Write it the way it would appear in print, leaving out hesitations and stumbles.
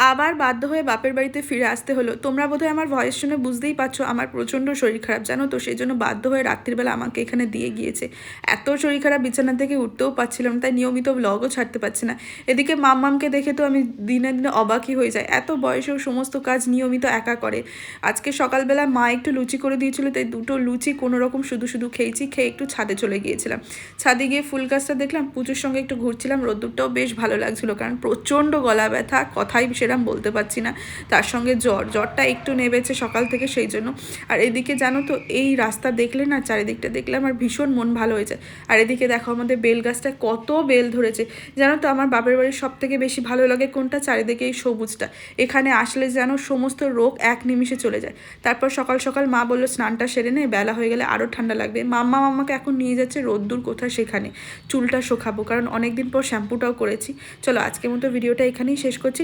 আবার বাধ্য হয়ে বাপের বাড়িতে ফিরে আসতে হলো। তোমরা বোধহয় আমার ভয়েস শুনে বুঝতেই পারছো আমার প্রচণ্ড শরীর খারাপ, জানো তো, সেই জন্য বাধ্য হয়ে রাত্রিবেলা আমাকে এখানে দিয়ে গিয়েছে। এত শরীর খারাপ, বিছানা থেকে উঠতেও পারছিলাম, তাই নিয়মিত ব্লগও ছাড়তে পারছি না। এদিকে মাম্মামকে দেখে তো আমি দিনে দিনে অবাকই হয়ে যাই, এত বয়সেও সমস্ত কাজ নিয়মিত একা করে। আজকে সকালবেলা মা একটু লুচি করে দিয়েছিল, তাই দুটো লুচি কোনো রকম শুধু শুধু খেয়েছি, খেয়ে একটু ছাদে চলে গিয়েছিলাম। ছাদে গিয়ে ফুল গাছটা দেখলাম, পুজোর সঙ্গে একটু ঘুরছিলাম, রোদ্দুরটাও বেশ ভালো লাগছিলো, কারণ প্রচণ্ড গলা ব্যথা, কথাই সেরকম বলতে পারছি না, তার সঙ্গে জ্বরটা একটু নেমেছে সকাল থেকে, সেই জন্য। আর এদিকে জানো তো, এই রাস্তা দেখলে না, চারিদিকটা দেখলে আমার ভীষণ মন ভালো হয়ে যায়। আর এদিকে দেখো আমাদের বেল গাছটা কত বেল ধরেছে, জানো তো আমার বাপের বাড়ির সব থেকে বেশি ভালো লাগে কোনটা, চারিদিকে এই সবুজটা। এখানে আসলে যেন সমস্ত রোগ এক নিমিষে চলে যায়। তারপর সকাল সকাল মা বললো স্নানটা সেরে নে, বেলা হয়ে গেলে আরও ঠান্ডা লাগবে। মাম্মাকে এখন নিয়ে যাচ্ছে রোদ্দুর কোথায় সেখানে, চুলটা শোকাবো, কারণ অনেকদিন পর শ্যাম্পুটাও করেছি। চলো আজকের মতো ভিডিওটা এখানেই শেষ করছি।